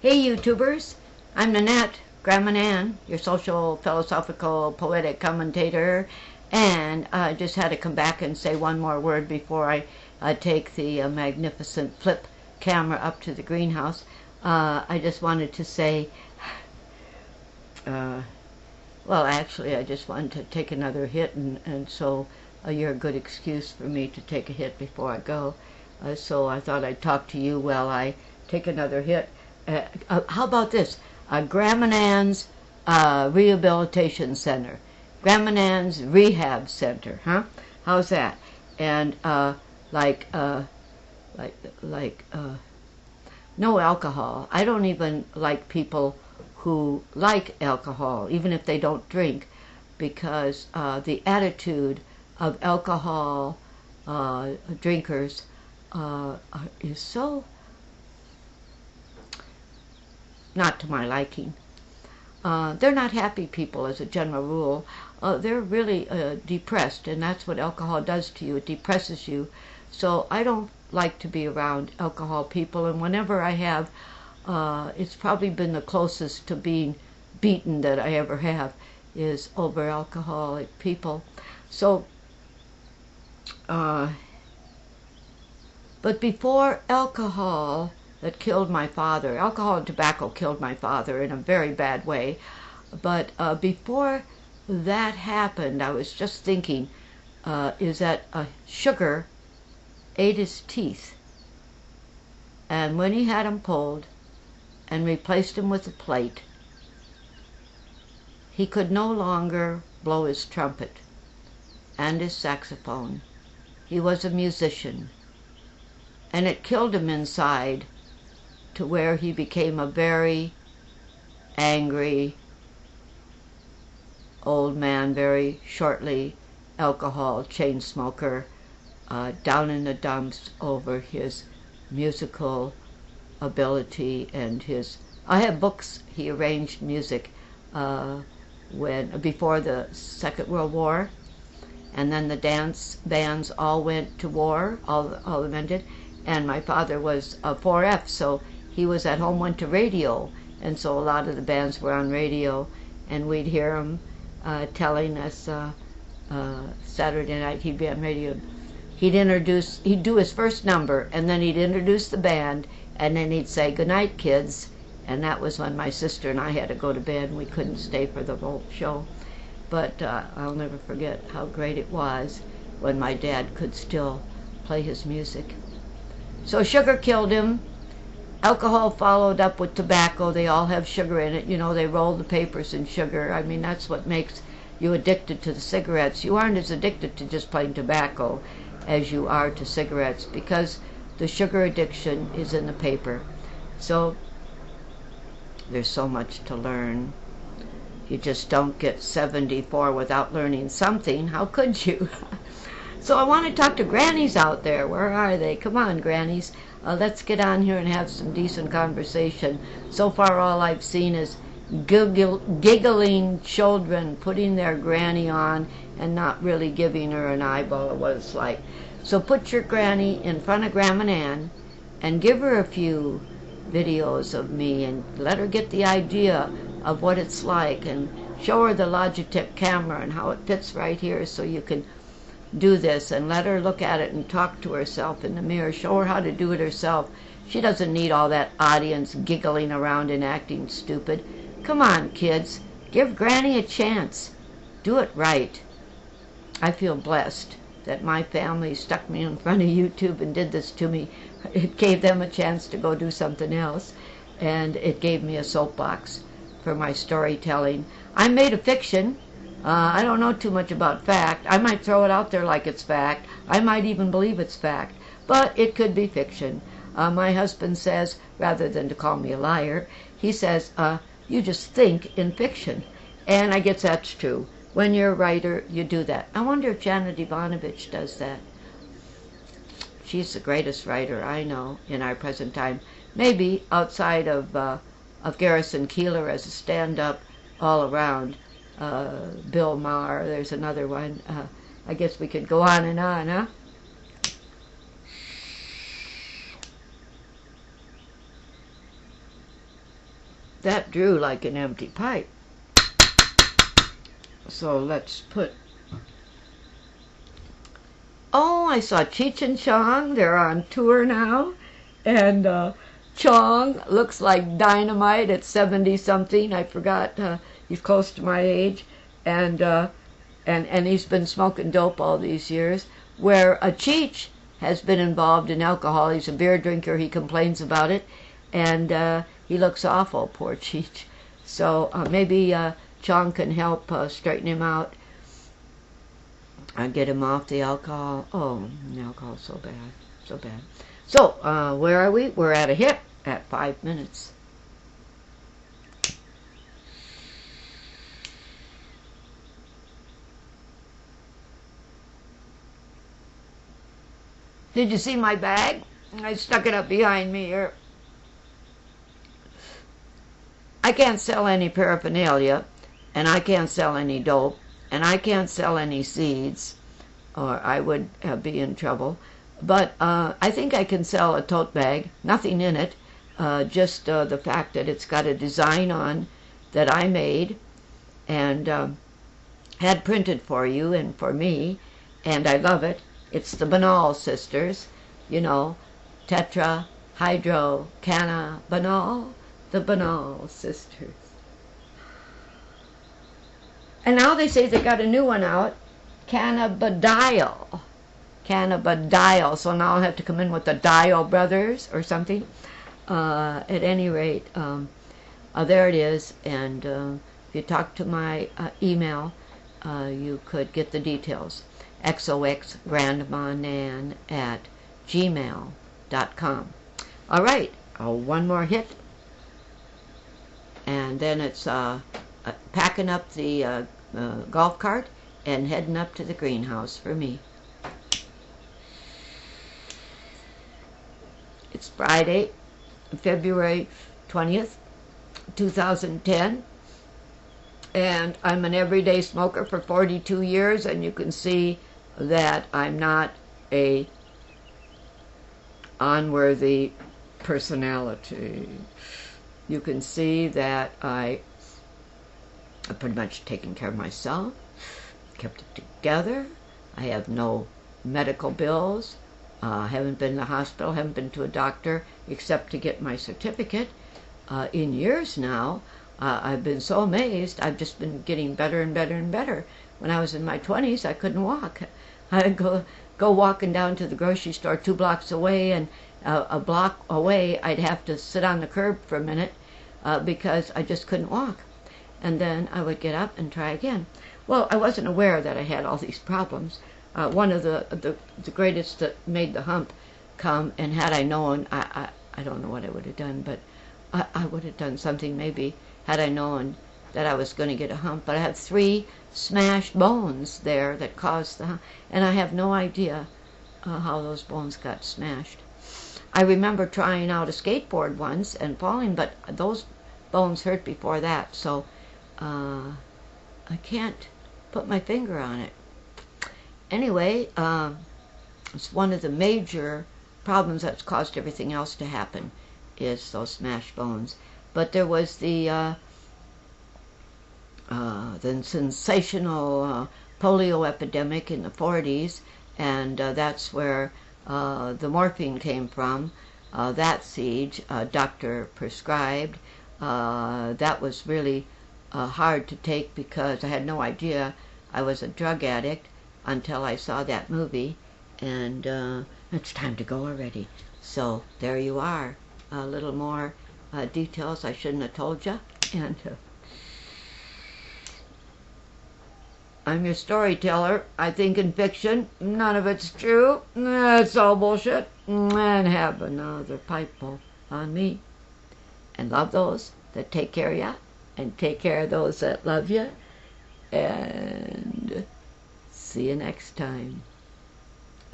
Hey YouTubers, I'm Nanette, Grandma Nan, your social, philosophical, poetic commentator, and I just had to come back and say one more word before I take the magnificent flip camera up to the greenhouse. I just wanted to say, well actually I just wanted to take another hit, and so you're a good excuse for me to take a hit before I go. So I thought I'd talk to you while I take another hit. How about this? Grandma Nan's Rehabilitation Center. Grandma Nan's Rehab Center, huh? How's that? And no alcohol. I don't even like people who like alcohol, even if they don't drink, because the attitude of alcohol drinkers is so not to my liking. They're not happy people as a general rule. They're really depressed, and that's what alcohol does to you. It depresses you. So I don't like to be around alcohol people, and whenever I have, it's probably been the closest to being beaten that I ever have, is over alcoholic people. So, but before alcohol that killed my father, alcohol and tobacco killed my father in a very bad way, but before that happened, I was just thinking, is that sugar ate his teeth, and when he had them pulled and replaced them with a plate, he could no longer blow his trumpet and his saxophone. He was a musician, and it killed him inside, to where he became a very angry old man, very shortly alcohol chain smoker, down in the dumps over his musical ability and his. I have books. He arranged music before the Second World War, and then the dance bands all went to war. All the men did, and my father was a 4F, so he was at home, went to radio, and so a lot of the bands were on radio, and we'd hear him telling us Saturday night he'd be on radio. He'd do his first number, and then he'd introduce the band, and then he'd say, "Good night, kids," and that was when my sister and I had to go to bed, and we couldn't stay for the whole show. But I'll never forget how great it was when my dad could still play his music. So sugar killed him. Alcohol followed up with tobacco. They all have sugar in it. You know, they roll the papers in sugar. I mean, that's what makes you addicted to the cigarettes. You aren't as addicted to just plain tobacco as you are to cigarettes, because the sugar addiction is in the paper. So there's so much to learn. You just don't get 74 without learning something. How could you? So I want to talk to grannies out there. Where are they? Come on, grannies. Let's get on here and have some decent conversation. So far all I've seen is giggling children putting their granny on and not really giving her an eyeball of what it's like. So put your granny in front of Grandma Nan and give her a few videos of me and let her get the idea of what it's like, and show her the Logitech camera and how it fits right here so you can do this, and let her look at it and talk to herself in the mirror. Show her how to do it herself. She doesn't need all that audience giggling around and acting stupid. Come on, kids. Give Granny a chance. Do it right. I feel blessed that my family stuck me in front of YouTube and did this to me. It gave them a chance to go do something else, and it gave me a soapbox for my storytelling. I made a fiction. I don't know too much about fact. I might throw it out there like it's fact. I might even believe it's fact. But it could be fiction. My husband says, rather than to call me a liar, he says, you just think in fiction. And I guess that's true. When you're a writer, you do that. I wonder if Janet Ivanovich does that. She's the greatest writer I know in our present time. Maybe outside of Garrison Keillor as a stand-up all around. Bill Maher, there's another one. I guess we could go on and on, huh? that drew like an empty pipe. So let's put... Oh, I saw Cheech and Chong. They're on tour now. And Chong looks like dynamite at 70-something. I forgot. He's close to my age. And he's been smoking dope all these years. Where Cheech has been involved in alcohol. He's a beer drinker. He complains about it. And he looks awful, poor Cheech. So maybe Chong can help straighten him out. Get him off the alcohol. Oh, the alcohol's so bad. So bad. So, where are we? We're at a hit at 5 minutes. Did you see my bag? I stuck it up behind me here. I can't sell any paraphernalia, and I can't sell any dope, and I can't sell any seeds, or I would be in trouble. But I think I can sell a tote bag, nothing in it, just the fact that it's got a design on that I made and had printed for you and for me, and I love it. It's the Banal sisters, you know, tetra, hydro, canna, banal, the Banal sisters. And now they say they got a new one out, cannabidiol. Cannabidiol. So now I'll have to come in with the Dial Brothers or something. At any rate, there it is. And if you talk to my email, you could get the details. XOXGRANDMANAN at gmail.com. All right, one more hit. And then it's packing up the golf cart and heading up to the greenhouse for me. It's Friday, February 20th, 2010, and I'm an everyday smoker for 42 years, and you can see that I'm not a unworthy personality. You can see that I pretty much taken care of myself, kept it together. I have no medical bills. Haven't been to the hospital, haven't been to a doctor except to get my certificate in years now. I've been so amazed. I've just been getting better and better and better. When I was in my 20s, I couldn't walk. I'd go walking down to the grocery store 2 blocks away, and a block away I'd have to sit on the curb for a minute because I just couldn't walk. And then I would get up and try again. Well, I wasn't aware that I had all these problems. One of the greatest that made the hump come, and had I known, I don't know what I would have done, but I would have done something maybe had I known that I was going to get a hump. But I have 3 smashed bones there that caused the hump, and I have no idea how those bones got smashed. I remember trying out a skateboard once and falling, but those bones hurt before that, so I can't put my finger on it. Anyway, it's one of the major problems that's caused everything else to happen, is those smashed bones. But there was the sensational polio epidemic in the 40s, and that's where the morphine came from. That siege, doctor prescribed. That was really hard to take because I had no idea I was a drug addict until I saw that movie, and it's time to go already. So there you are. A little more details I shouldn't have told you. And I'm your storyteller. I think in fiction, none of it's true. It's all bullshit. And have another pipeful on me. And love those that take care of you, and take care of those that love you. And see you next time.